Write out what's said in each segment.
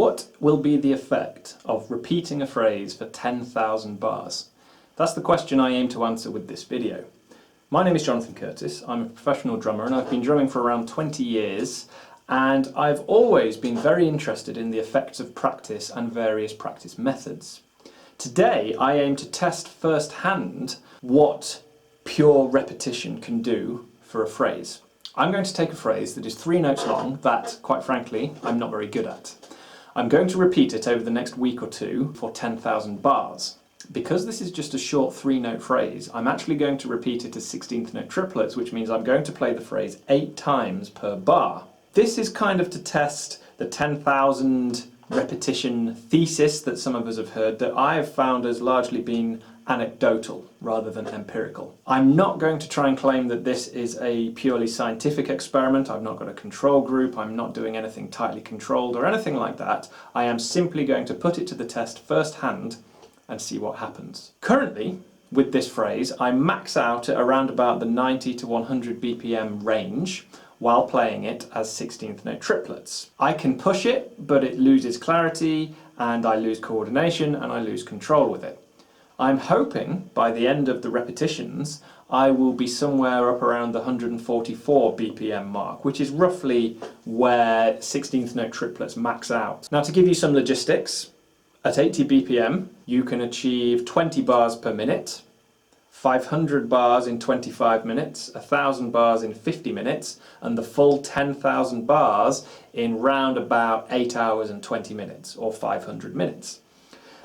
What will be the effect of repeating a phrase for 10,000 bars? That's the question I aim to answer with this video. My name is Jonathan Curtis, I'm a professional drummer and I've been drumming for around 20 years, and I've always been very interested in the effects of practice and various practice methods. Today I aim to test firsthand what pure repetition can do for a phrase. I'm going to take a phrase that is 3 notes long that, quite frankly, I'm not very good at. I'm going to repeat it over the next week or two for 10,000 bars. Because this is just a short 3-note phrase, I'm actually going to repeat it as 16th note triplets, which means I'm going to play the phrase 8 times per bar. This is kind of to test the 10,000 repetition thesis that some of us have heard that I have found has largely been anecdotal rather than empirical. I'm not going to try and claim that this is a purely scientific experiment. I've not got a control group, I'm not doing anything tightly controlled or anything like that. I am simply going to put it to the test firsthand and see what happens. Currently, with this phrase, I max out at around about the 90 to 100 BPM range while playing it as 16th note triplets. I can push it, but it loses clarity and I lose coordination and I lose control with it. I'm hoping by the end of the repetitions I will be somewhere up around the 144 BPM mark, which is roughly where 16th note triplets max out. Now, to give you some logistics, at 80 BPM you can achieve 20 bars per minute, 500 bars in 25 minutes, 1,000 bars in 50 minutes, and the full 10,000 bars in round about 8 hours and 20 minutes, or 500 minutes.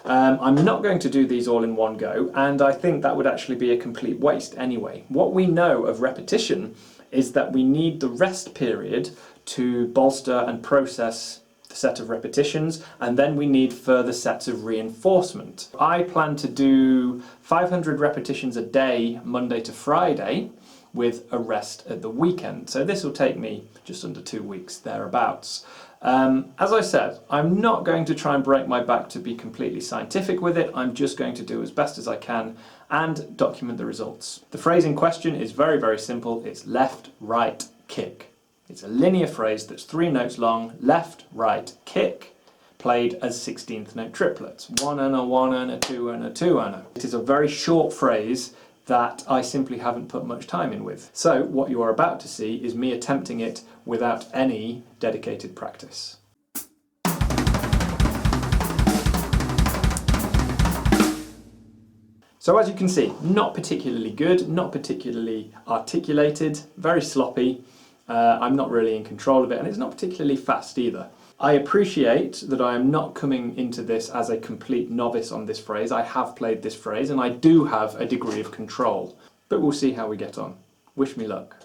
I'm not going to do these all in one go, and I think that would actually be a complete waste anyway. What we know of repetition is that we need the rest period to bolster and process the set of repetitions, and then we need further sets of reinforcement. I plan to do 500 repetitions a day, Monday to Friday, with a rest at the weekend. So this will take me just under 2 weeks, thereabouts. As I said, I'm not going to try and break my back to be completely scientific with it. I'm just going to do as best as I can and document the results. The phrase in question is very, very simple. It's left, right, kick. It's a linear phrase that's 3 notes long, left, right, kick, played as 16th note triplets. 1 and a 1 and a 2 and a 2 and a. It is a very short phrase that I simply haven't put much time in with. So what you are about to see is me attempting it without any dedicated practice. So as you can see, not particularly good, not particularly articulated, very sloppy. I'm not really in control of it, and it's not particularly fast either. I appreciate that I am not coming into this as a complete novice on this phrase. I have played this phrase and I do have a degree of control, but we'll see how we get on. Wish me luck.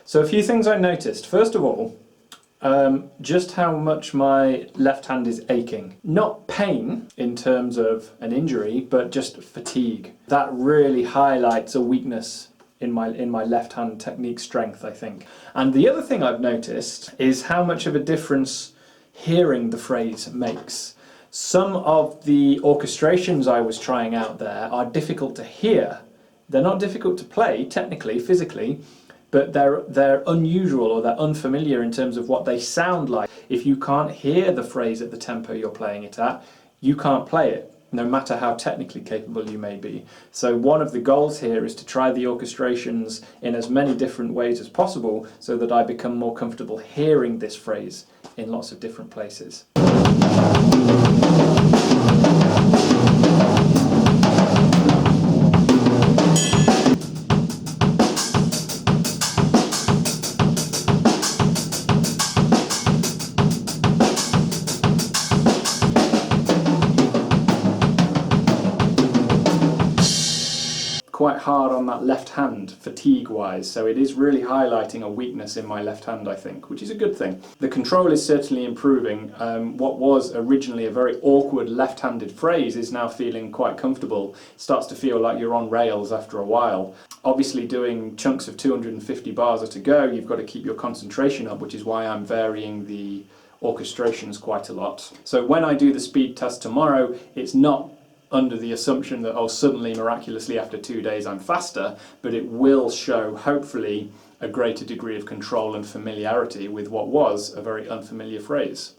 So a few things I noticed. First of all, just how much my left hand is aching. Not pain in terms of an injury, but just fatigue. That really highlights a weakness in my left hand technique strength, I think. And the other thing I've noticed is how much of a difference hearing the phrase makes. Some of the orchestrations I was trying out there are difficult to hear. They're not difficult to play, technically, physically, but they're unusual or they're unfamiliar in terms of what they sound like. If you can't hear the phrase at the tempo you're playing it at, you can't play it, no matter how technically capable you may be. So one of the goals here is to try the orchestrations in as many different ways as possible so that I become more comfortable hearing this phrase in lots of different places. quite hard on that left hand, fatigue-wise, so it is really highlighting a weakness in my left hand, I think, which is a good thing. The control is certainly improving. What was originally a very awkward left-handed phrase is now feeling quite comfortable. It starts to feel like you're on rails after a while. Obviously, doing chunks of 250 bars at a go, you've got to keep your concentration up, which is why I'm varying the orchestrations quite a lot. So when I do the speed test tomorrow, it's not under the assumption that, oh, suddenly, miraculously, after 2 days I'm faster, but it will show, hopefully, a greater degree of control and familiarity with what was a very unfamiliar phrase.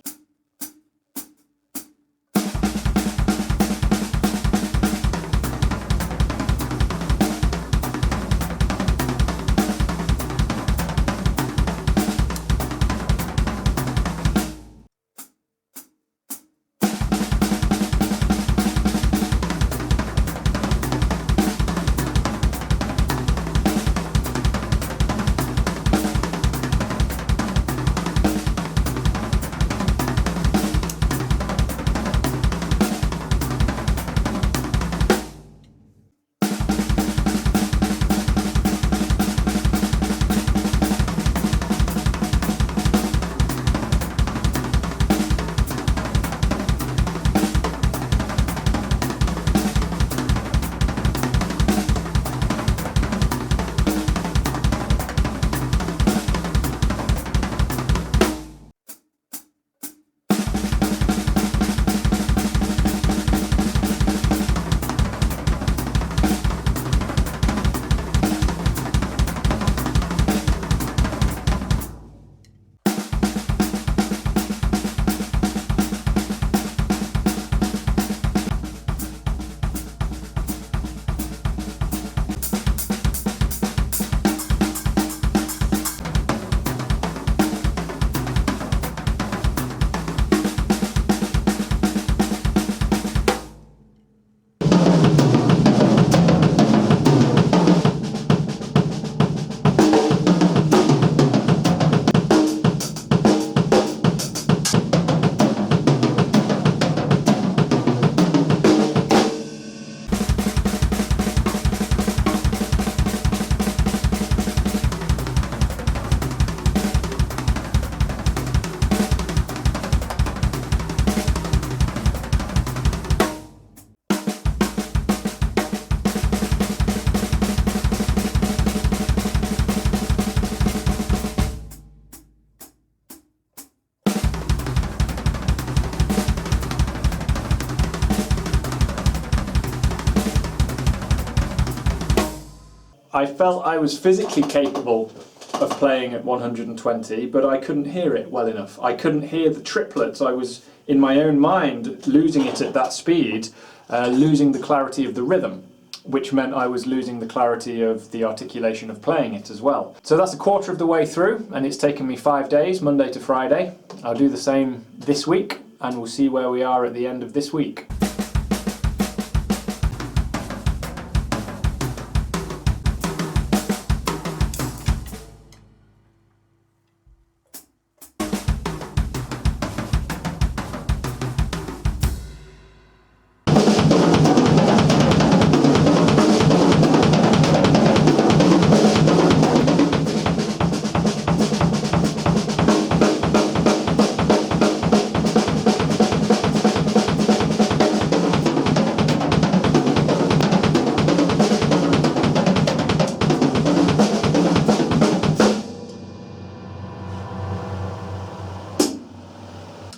I felt I was physically capable of playing at 120, but I couldn't hear it well enough. I couldn't hear the triplets. I was, in my own mind, losing it at that speed, losing the clarity of the rhythm, which meant I was losing the clarity of the articulation of playing it as well. So that's a quarter of the way through, and it's taken me 5 days, Monday to Friday. I'll do the same this week, and we'll see where we are at the end of this week.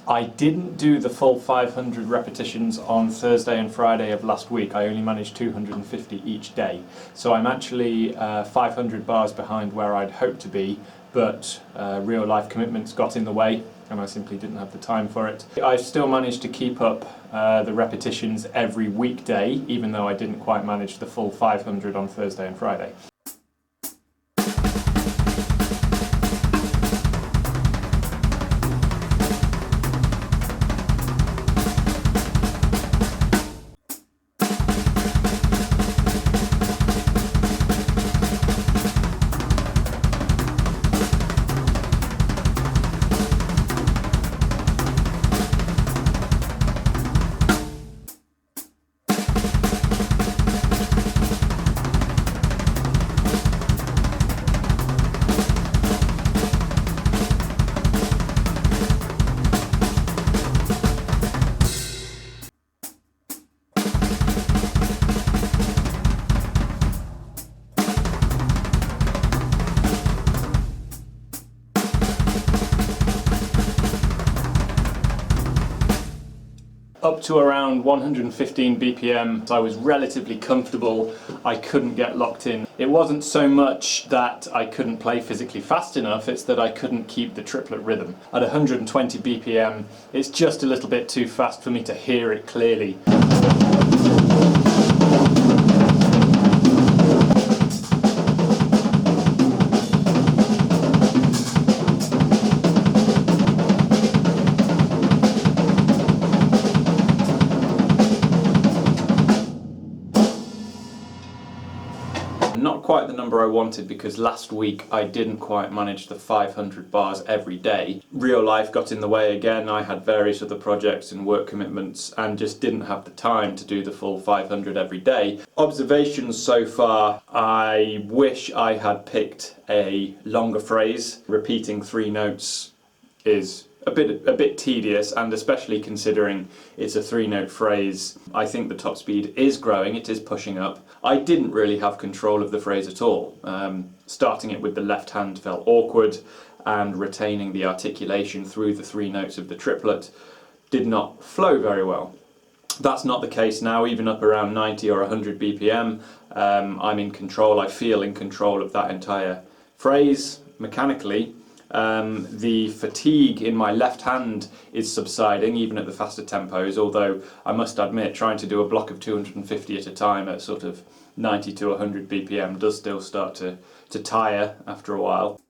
I didn't do the full 500 repetitions on Thursday and Friday of last week. I only managed 250 each day. So I'm actually 500 bars behind where I'd hoped to be, but real life commitments got in the way and I simply didn't have the time for it. I still managed to keep up the repetitions every weekday, even though I didn't quite manage the full 500 on Thursday and Friday. Up to around 115 BPM, I was relatively comfortable. I couldn't get locked in. It wasn't so much that I couldn't play physically fast enough, it's that I couldn't keep the triplet rhythm. At 120 BPM, it's just a little bit too fast for me to hear it clearly. Not quite the number I wanted, because last week I didn't quite manage the 500 bars every day. Real life got in the way again. I had various other projects and work commitments and just didn't have the time to do the full 500 every day. Observations so far: I wish I had picked a longer phrase. Repeating 3 notes is a bit tedious, and especially considering it's a 3-note phrase. I think the top speed is growing, it is pushing up. I didn't really have control of the phrase at all. Starting it with the left hand felt awkward, and retaining the articulation through the 3 notes of the triplet did not flow very well. That's not the case now. Even up around 90 or 100 BPM, I'm in control. I feel in control of that entire phrase mechanically. The fatigue in my left hand is subsiding even at the faster tempos, although I must admit trying to do a block of 250 at a time at sort of 90 to 100 BPM does still start to tire after a while.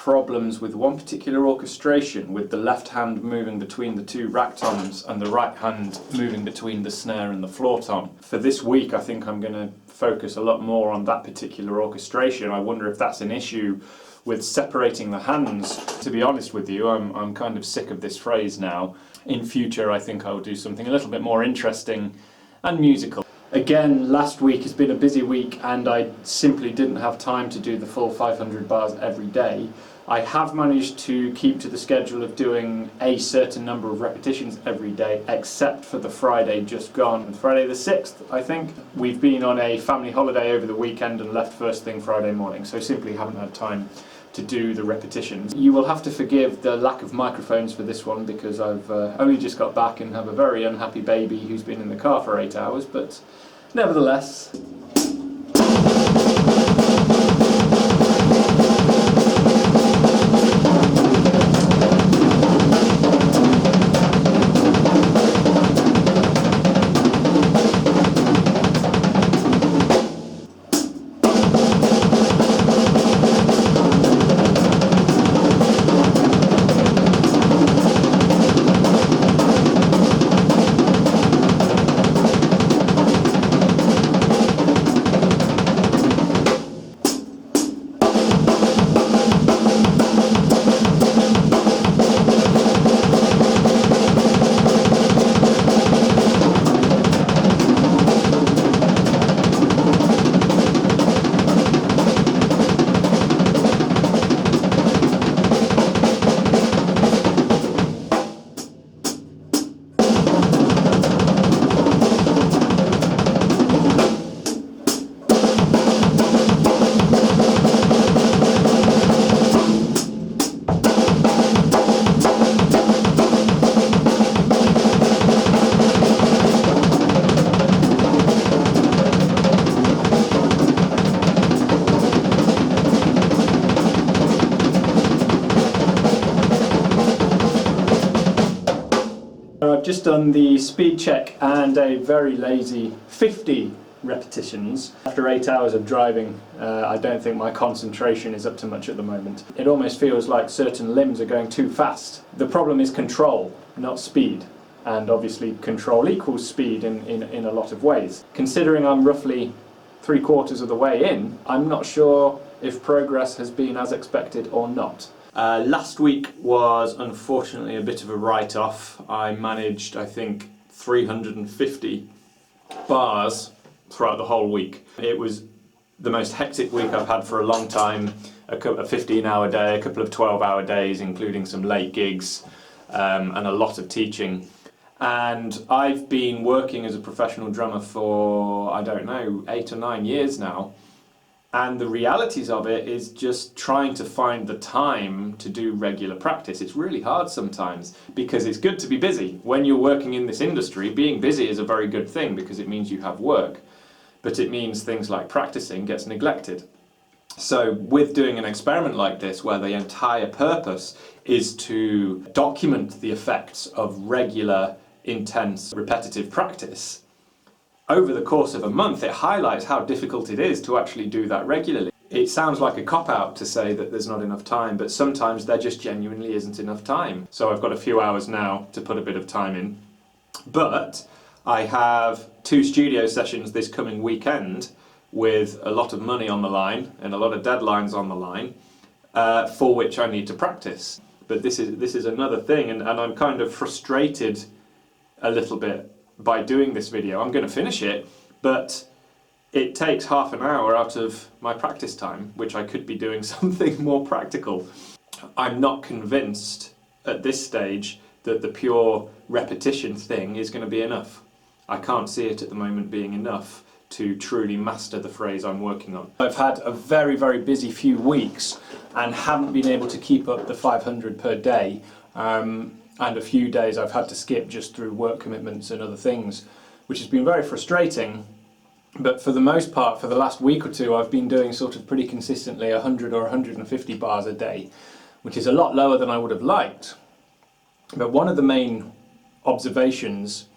Problems with one particular orchestration, with the left hand moving between the 2 rack toms and the right hand moving between the snare and the floor tom. For this week I think I'm going to focus a lot more on that particular orchestration. I wonder if that's an issue with separating the hands. To be honest with you, I'm kind of sick of this phrase now. In future I think I'll do something a little bit more interesting and musical. Again, last week has been a busy week and I simply didn't have time to do the full 500 bars every day. I have managed to keep to the schedule of doing a certain number of repetitions every day, except for the Friday just gone. Friday the 6th, I think. We've been on a family holiday over the weekend and left first thing Friday morning, so simply haven't had time to do the repetitions. You will have to forgive the lack of microphones for this one, because I've only just got back and have a very unhappy baby who's been in the car for 8 hours, but nevertheless. I've just done the speed check and a very lazy 50 repetitions. After 8 hours of driving, I don't think my concentration is up to much at the moment. It almost feels like certain limbs are going too fast. The problem is control, not speed. And obviously control equals speed in a lot of ways. Considering I'm roughly 3/4 of the way in, I'm not sure if progress has been as expected or not. Last week was unfortunately a bit of a write-off. I managed, I think, 350 bars throughout the whole week. It was the most hectic week I've had for a long time. A 15-hour day, a couple of 12-hour days, including some late gigs, and a lot of teaching. And I've been working as a professional drummer for, I don't know, 8 or 9 years now. And the realities of it is just trying to find the time to do regular practice. It's really hard sometimes because it's good to be busy. When you're working in this industry, being busy is a very good thing because it means you have work. But it means things like practicing gets neglected. So with doing an experiment like this, where the entire purpose is to document the effects of regular, intense, repetitive practice, over the course of a month, it highlights how difficult it is to actually do that regularly. It sounds like a cop-out to say that there's not enough time, but sometimes there just genuinely isn't enough time. So I've got a few hours now to put a bit of time in. But I have 2 studio sessions this coming weekend with a lot of money on the line and a lot of deadlines on the line, for which I need to practice. But this is another thing, and I'm kind of frustrated a little bit by doing this video. I'm going to finish it, but it takes half an hour out of my practice time, which I could be doing something more practical. I'm not convinced at this stage that the pure repetition thing is going to be enough. I can't see it at the moment being enough to truly master the phrase I'm working on. I've had a very, very busy few weeks and haven't been able to keep up the 500 per day. And a few days I've had to skip just through work commitments and other things, which has been very frustrating. But for the most part, for the last week or two, I've been doing sort of pretty consistently 100 or 150 bars a day, which is a lot lower than I would have liked. But one of the main observations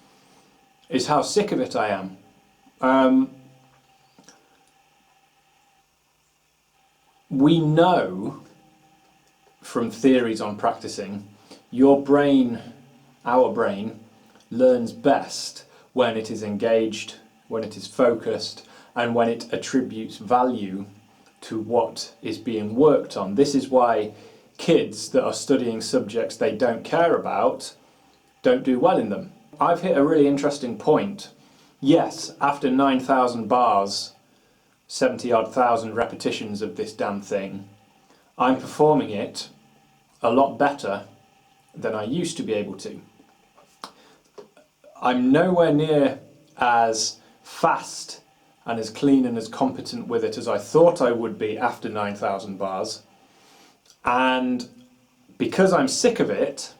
is how sick of it I am. We know from theories on practicing, your brain, our brain, learns best when it is engaged, when it is focused, and when it attributes value to what is being worked on. This is why kids that are studying subjects they don't care about don't do well in them. I've hit a really interesting point. Yes, after 9,000 bars, 70-odd thousand repetitions of this damn thing, I'm performing it a lot better than I used to be able to. I'm nowhere near as fast and as clean and as competent with it as I thought I would be after 9,000 bars. And because I'm sick of it,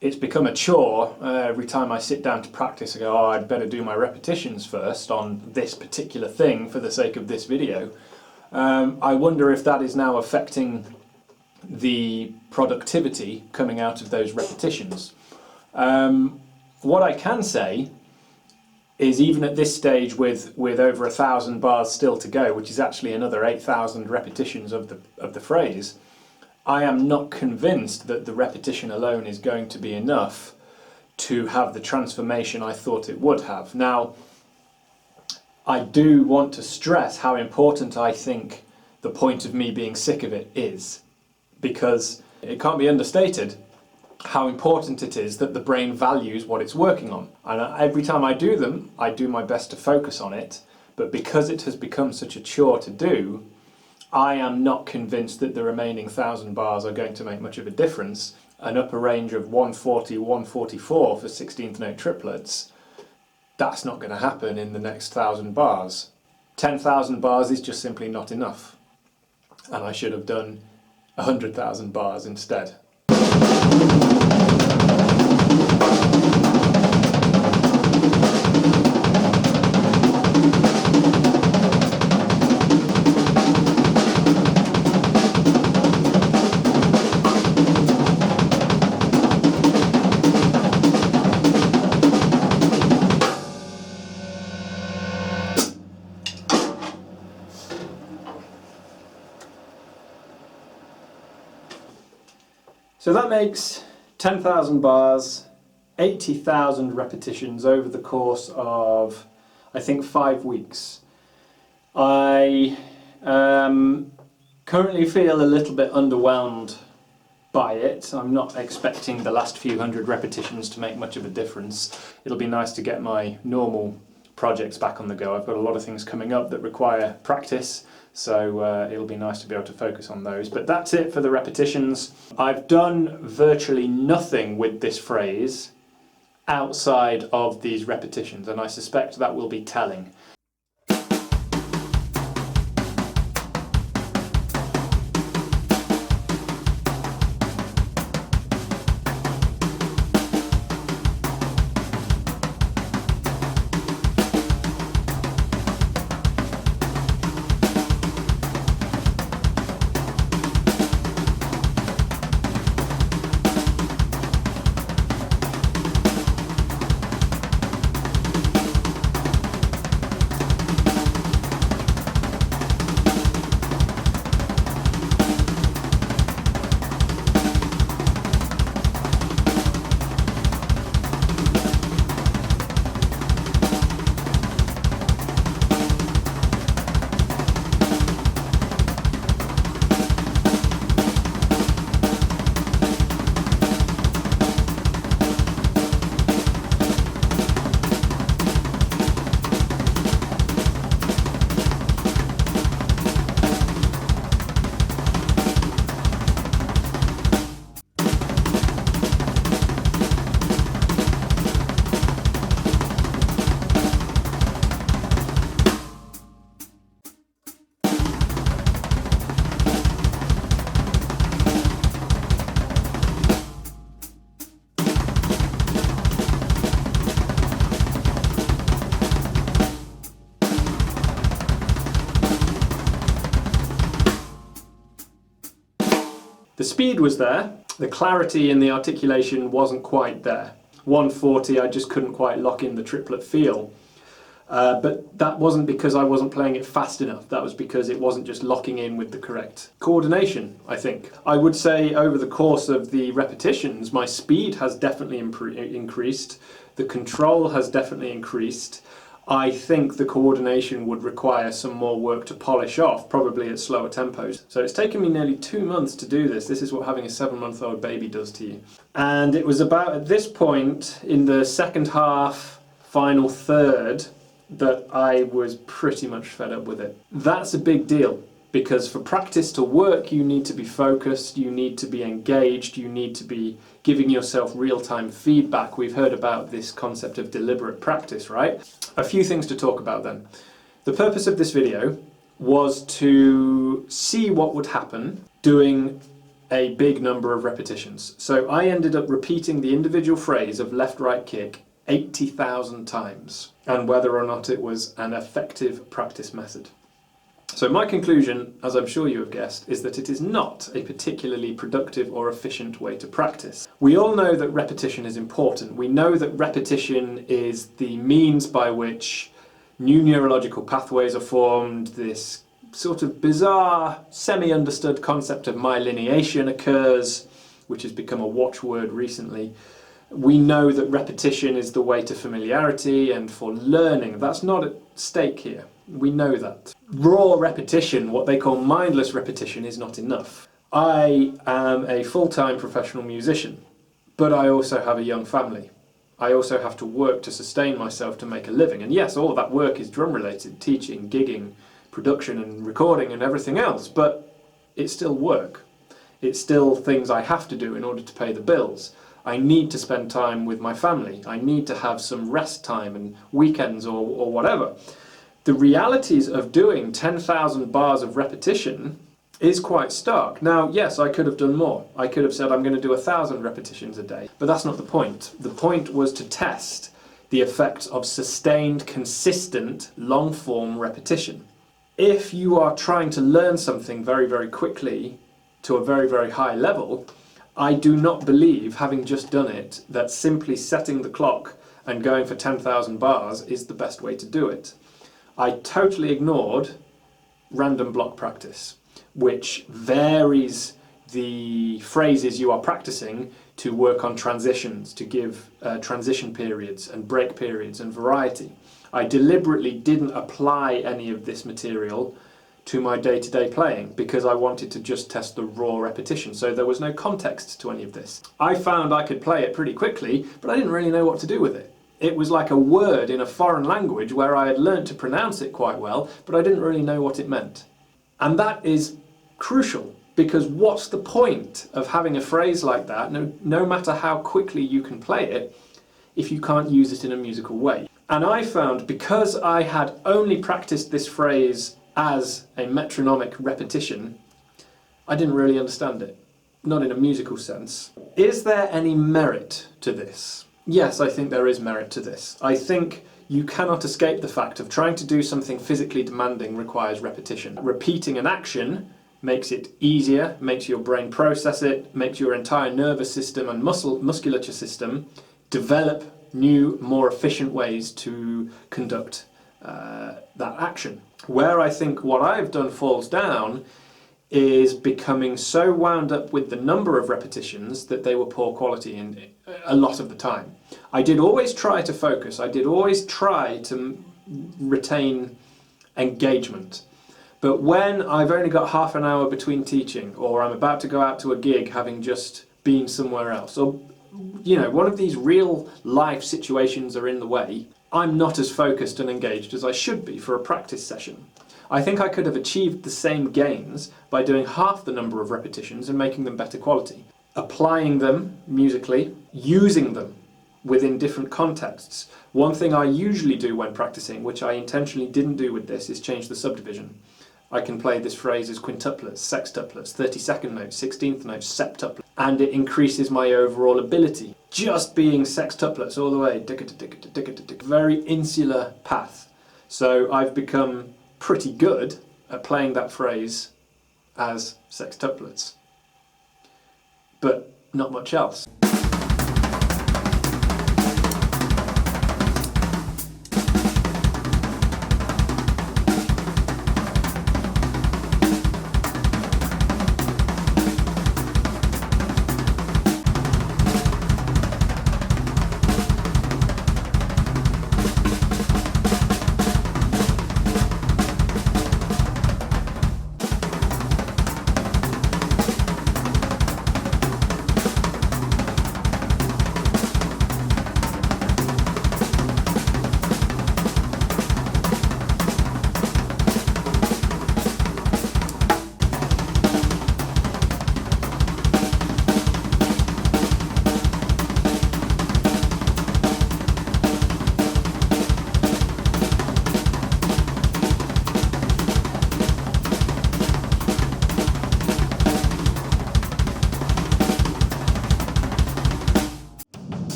it's become a chore. Every time I sit down to practice, I go, oh, I'd better do my repetitions first on this particular thing for the sake of this video. I wonder if that is now affecting the productivity coming out of those repetitions. What I can say is even at this stage with over 1,000 bars still to go, which is actually another 8,000 repetitions of the phrase, I am not convinced that the repetition alone is going to be enough to have the transformation I thought it would have. Now, I do want to stress how important I think the point of me being sick of it is, because it can't be understated how important it is that the brain values what it's working on. And every time I do them, I do my best to focus on it, but because it has become such a chore to do, I am not convinced that the remaining 1,000 bars are going to make much of a difference. An upper range of 140, 144 for 16th note triplets, that's not going to happen in the next 1,000 bars. 10,000 bars is just simply not enough. And I should have done 100,000 bars instead. So that makes 10,000 bars, 80,000 repetitions over the course of, I think, 5 weeks. I currently feel a little bit underwhelmed by it. I'm not expecting the last few hundred repetitions to make much of a difference. It'll be nice to get my normal projects back on the go. I've got a lot of things coming up that require practice, so it'll be nice to be able to focus on those. But that's it for the repetitions. I've done virtually nothing with this phrase outside of these repetitions, and I suspect that will be telling. The speed was there, the clarity in the articulation wasn't quite there. 140, I just couldn't quite lock in the triplet feel. But that wasn't because I wasn't playing it fast enough, that was because it wasn't just locking in with the correct coordination, I think. I would say over the course of the repetitions, my speed has definitely increased, the control has definitely increased. I think the coordination would require some more work to polish off, probably at slower tempos. So it's taken me nearly 2 months to do this. This is what having a 7-month-old baby does to you. And it was about at this point in the second half, final third, that I was pretty much fed up with it. That's a big deal, because for practice to work, you need to be focused, you need to be engaged, you need to be giving yourself real-time feedback. We've heard about this concept of deliberate practice, right? A few things to talk about then. The purpose of this video was to see what would happen doing a big number of repetitions. So I ended up repeating the individual phrase of left-right kick 80,000 times, and whether or not it was an effective practice method. So my conclusion, as I'm sure you have guessed, is that it is not a particularly productive or efficient way to practice. We all know that repetition is important. We know that repetition is the means by which new neurological pathways are formed, this sort of bizarre, semi-understood concept of myeliniation occurs, which has become a watchword recently. We know that repetition is the way to familiarity and for learning. That's not at stake here. We know that. Raw repetition, what they call mindless repetition, is not enough. I am a full-time professional musician, but I also have a young family. I also have to work to sustain myself to make a living. And yes, all of that work is drum-related, teaching, gigging, production and recording and everything else, but it's still work. It's still things I have to do in order to pay the bills. I need to spend time with my family. I need to have some rest time and weekends or whatever. The realities of doing 10,000 bars of repetition is quite stark. Now, yes, I could have done more. I could have said I'm going to do 1,000 repetitions a day, but that's not the point. The point was to test the effect of sustained, consistent, long-form repetition. If you are trying to learn something very, very quickly to a very, very high level, I do not believe, having just done it, that simply setting the clock and going for 10,000 bars is the best way to do it. I totally ignored random block practice, which varies the phrases you are practicing to work on transitions, to give transition periods and break periods and variety. I deliberately didn't apply any of this material to my day-to-day playing because I wanted to just test the raw repetition, so there was no context to any of this. I found I could play it pretty quickly, but I didn't really know what to do with it. It was like a word in a foreign language where I had learned to pronounce it quite well, but I didn't really know what it meant. And that is crucial, because what's the point of having a phrase like that, no matter how quickly you can play it, if you can't use it in a musical way? And I found, because I had only practiced this phrase as a metronomic repetition, I didn't really understand it, not in a musical sense. Is there any merit to this? Yes, I think there is merit to this. I think you cannot escape the fact of trying to do something physically demanding requires repetition. Repeating an action makes it easier, makes your brain process it, makes your entire nervous system and musculature system develop new, more efficient ways to conduct that action. Where I think what I've done falls down is becoming so wound up with the number of repetitions that they were poor quality in a lot of the time. I did always try to focus, I did always try to retain engagement. But when I've only got half an hour between teaching, or I'm about to go out to a gig having just been somewhere else, or one of these real life situations are in the way, I'm not as focused and engaged as I should be for a practice session. I think I could have achieved the same gains by doing half the number of repetitions and making them better quality. Applying them musically, using them within different contexts. One thing I usually do when practicing, which I intentionally didn't do with this, is change the subdivision. I can play this phrase as quintuplets, sextuplets, 32nd notes, 16th notes, septuplets, and it increases my overall ability. Just being sextuplets all the way, very insular path. So I've become pretty good at playing that phrase as sextuplets, but not much else.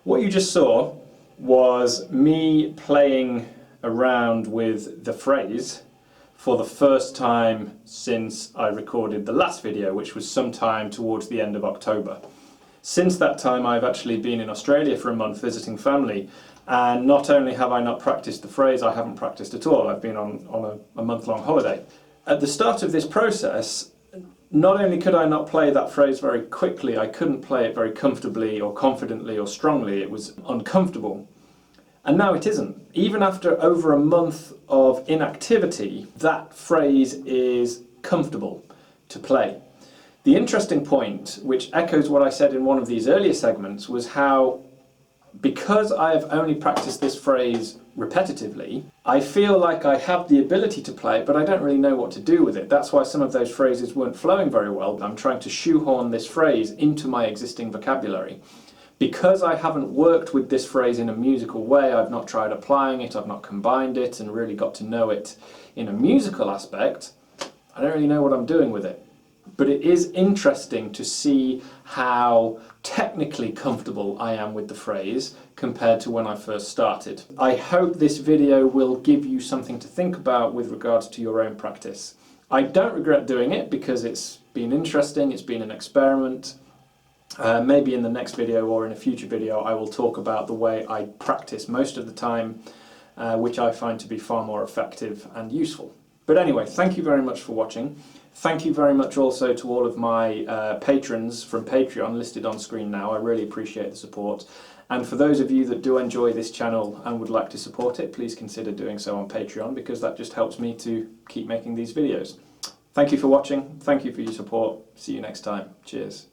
What you just saw was me playing around with the phrase for the first time since I recorded the last video, which was sometime towards the end of October. Since that time I've actually been in Australia for a month visiting family, and not only have I not practiced the phrase, I haven't practiced at all. I've been on a month-long holiday. At the start of this process, not only could I not play that phrase very quickly, I couldn't play it very comfortably or confidently or strongly. It was uncomfortable. And now it isn't. Even after over a month of inactivity, that phrase is comfortable to play. The interesting point, which echoes what I said in one of these earlier segments, was how Because I have only practiced this phrase repetitively, I feel like I have the ability to play it, but I don't really know what to do with it. That's why some of those phrases weren't flowing very well. I'm trying to shoehorn this phrase into my existing vocabulary. Because I haven't worked with this phrase in a musical way, I've not tried applying it, I've not combined it and really got to know it in a musical aspect, I don't really know what I'm doing with it. But it is interesting to see how technically comfortable I am with the phrase compared to when I first started. I hope this video will give you something to think about with regards to your own practice. I don't regret doing it because it's been interesting, it's been an experiment. Maybe in the next video or in a future video I will talk about the way I practice most of the time, which I find to be far more effective and useful. But anyway, thank you very much for watching. Thank you very much also to all of my patrons from Patreon listed on screen now. I really appreciate the support. And for those of you that do enjoy this channel and would like to support it, please consider doing so on Patreon, because that just helps me to keep making these videos. Thank you for watching. Thank you for your support. See you next time. Cheers.